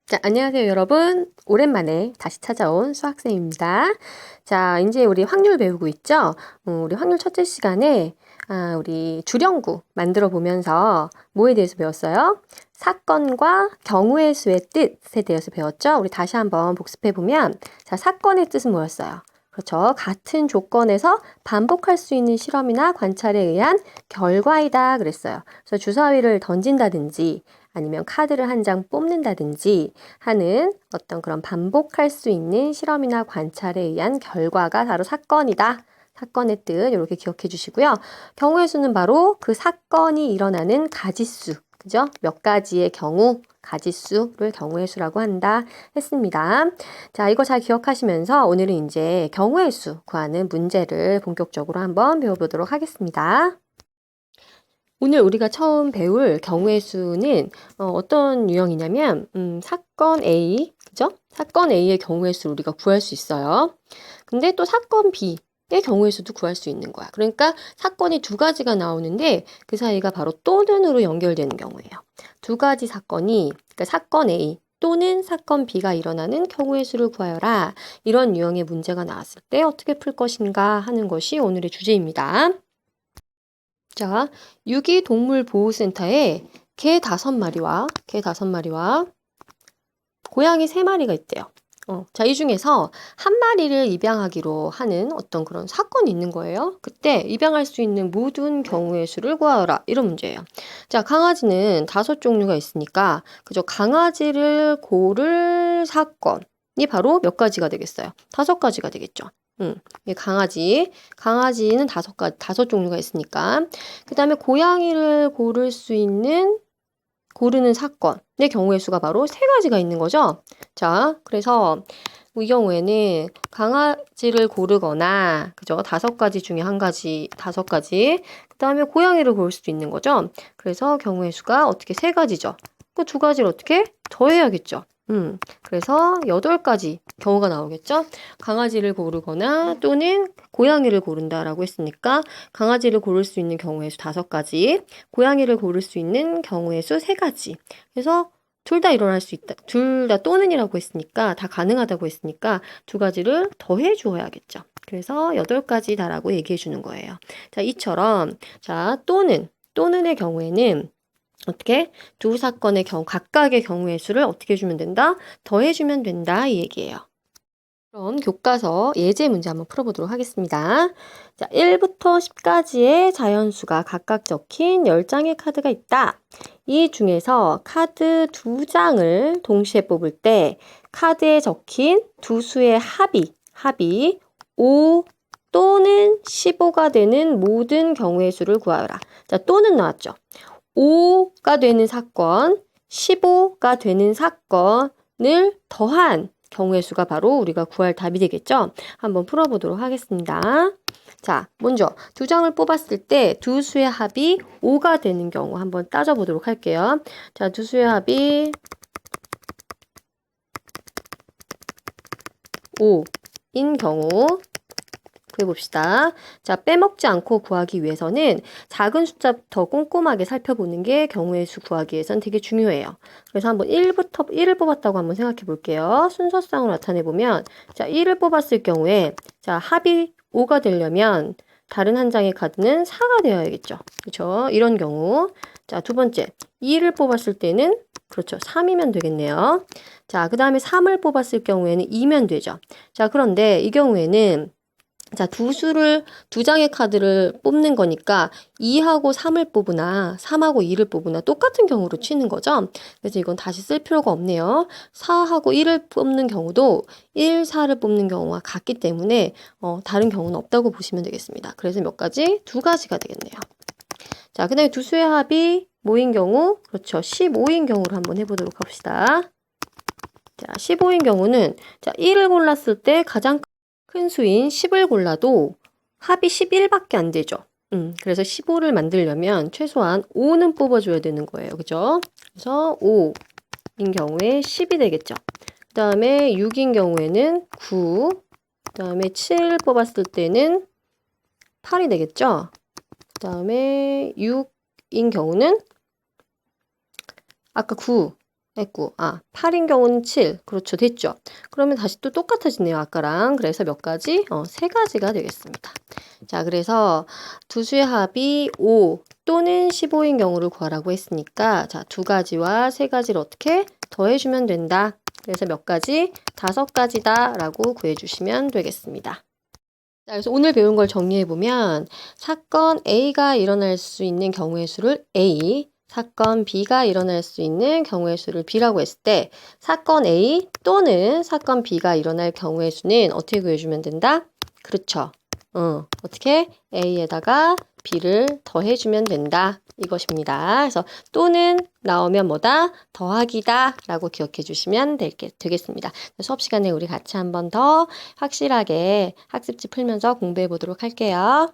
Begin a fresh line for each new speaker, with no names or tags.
자, 안녕하세요, 여러분. 오랜만에 다시 찾아온 수학쌤입니다. 자, 이제 우리 확률 배우고 있죠? 우리 확률 첫째 시간에 우리 주령구 만들어 보면서 뭐에 대해서 배웠어요? 사건과 경우의 수의 뜻에 대해서 배웠죠? 우리 다시 한번 복습해 보면, 자, 사건의 뜻은 뭐였어요? 그렇죠. 같은 조건에서 반복할 수 있는 실험이나 관찰에 의한 결과이다 그랬어요. 그래서 주사위를 던진다든지 아니면 카드를 한 장 뽑는다든지 하는 어떤 그런 반복할 수 있는 실험이나 관찰에 의한 결과가 바로 사건이다. 사건의 뜻 이렇게 기억해 주시고요. 경우의 수는 바로 그 사건이 일어나는 가지수, 그죠? 몇 가지의 경우, 가지수를 경우의 수라고 한다 했습니다. 자, 이거 잘 기억하시면서 오늘은 이제 경우의 수 구하는 문제를 본격적으로 한번 배워보도록 하겠습니다. 오늘 우리가 처음 배울 경우의 수는 어떤 유형이냐면 사건 A, 그죠? 사건 A의 경우의 수를 우리가 구할 수 있어요. 근데 또 사건 B의 경우의 수도 구할 수 있는 거야. 그러니까 사건이 두 가지가 나오는데 그 사이가 바로 또는으로 연결되는 경우예요. 두 가지 사건이, 그러니까 사건 A 또는 사건 B가 일어나는 경우의 수를 구하여라. 이런 유형의 문제가 나왔을 때 어떻게 풀 것인가 하는 것이 오늘의 주제입니다. 자, 유기동물보호센터에 개 5마리와 고양이 3마리가 있대요. 자, 이 중에서 한 마리를 입양하기로 하는 어떤 그런 사건이 있는 거예요. 그때 입양할 수 있는 모든 경우의 수를 구하라. 이런 문제예요. 자, 강아지는 5종류가 있으니까, 그죠? 강아지를 고를 사건이 바로 몇 가지가 되겠어요? 5가지가 되겠죠. 강아지는 5종류가 있으니까. 그 다음에 고양이를 고르는 사건의 경우의 수가 바로 3가지가 있는 거죠. 자, 그래서 이 경우에는 강아지를 고르거나, 그죠? 5가지 중에 5가지. 그 다음에 고양이를 고를 수도 있는 거죠. 그래서 경우의 수가 어떻게 3가지죠. 그 2가지를 어떻게 더해야겠죠. 그래서 8가지 경우가 나오겠죠. 강아지를 고르거나 또는 고양이를 고른다라고 했으니까 강아지를 고를 수 있는 경우의 수 5가지, 고양이를 고를 수 있는 경우의 수 3가지. 그래서 둘 다 일어날 수 있다. 둘 다 또는이라고 했으니까, 다 가능하다고 했으니까 2가지를 더해 주어야겠죠. 그래서 8가지다라고 얘기해 주는 거예요. 자, 이처럼, 자, 또는의 경우에는 어떻게? 두 사건의 각각의 경우의 수를 어떻게 해주면 된다? 더해주면 된다. 이 얘기예요. 그럼 교과서 예제 문제 한번 풀어보도록 하겠습니다. 자, 1부터 10까지의 자연수가 각각 적힌 10장의 카드가 있다. 이 중에서 카드 2장을 동시에 뽑을 때 카드에 적힌 두 수의 합이 5 또는 15가 되는 모든 경우의 수를 구하여라. 자, 또는 나왔죠. 5가 되는 사건, 15가 되는 사건을 더한 경우의 수가 바로 우리가 구할 답이 되겠죠? 한번 풀어보도록 하겠습니다. 자, 먼저 2장을 뽑았을 때 두 수의 합이 5가 되는 경우 한번 따져보도록 할게요. 자, 두 수의 합이 5인 경우 구해봅시다. 자, 빼먹지 않고 구하기 위해서는 작은 숫자부터 꼼꼼하게 살펴보는 게 경우의 수 구하기 위해서는 되게 중요해요. 그래서 한번 1을 뽑았다고 한번 생각해 볼게요. 순서상으로 나타내보면, 자, 1을 뽑았을 경우에, 자, 합이 5가 되려면 다른 한 장의 카드는 4가 되어야겠죠. 그렇죠? 이런 경우. 자, 두 번째, 2를 뽑았을 때는, 그렇죠. 3이면 되겠네요. 자, 그 다음에 3을 뽑았을 경우에는 2면 되죠. 자, 그런데 이 경우에는 자, 두 장의 카드를 뽑는 거니까 2하고 3을 뽑으나 3하고 2를 뽑으나 똑같은 경우로 치는 거죠. 그래서 이건 다시 쓸 필요가 없네요. 4하고 1을 뽑는 경우도 1, 4를 뽑는 경우와 같기 때문에 다른 경우는 없다고 보시면 되겠습니다. 그래서 몇 가지? 2가지가 되겠네요. 자, 그 다음에 두 수의 합이 뭐인 경우? 그렇죠. 15인 경우로 한번 해보도록 합시다. 자, 15인 경우는 자, 1을 골랐을 때 가장 큰 수인 10을 골라도 합이 11밖에 안 되죠. 그래서 15를 만들려면 최소한 5는 뽑아줘야 되는 거예요. 그죠? 그래서 5인 경우에 10이 되겠죠. 그 다음에 6인 경우에는 9, 그 다음에 7 뽑았을 때는 8이 되겠죠. 그 다음에 6인 경우는 아까 9, 아이고, 8인 경우는 7. 그렇죠. 됐죠. 그러면 다시 또 똑같아지네요. 아까랑. 그래서 몇 가지? 3가지가 되겠습니다. 자, 그래서 두 수의 합이 5 또는 15인 경우를 구하라고 했으니까, 자, 2가지와 3가지를 어떻게 더해주면 된다. 그래서 몇 가지? 5가지다 라고 구해주시면 되겠습니다. 자, 그래서 오늘 배운 걸 정리해보면, 사건 A가 일어날 수 있는 경우의 수를 A, 사건 B가 일어날 수 있는 경우의 수를 B라고 했을 때, 사건 A 또는 사건 B가 일어날 경우의 수는 어떻게 구해주면 된다? 그렇죠. 어떻게? A에다가 B를 더해주면 된다. 이것입니다. 그래서 또는 나오면 뭐다? 더하기다 라고 기억해 주시면 되겠습니다. 수업 시간에 우리 같이 한번 더 확실하게 학습지 풀면서 공부해 보도록 할게요.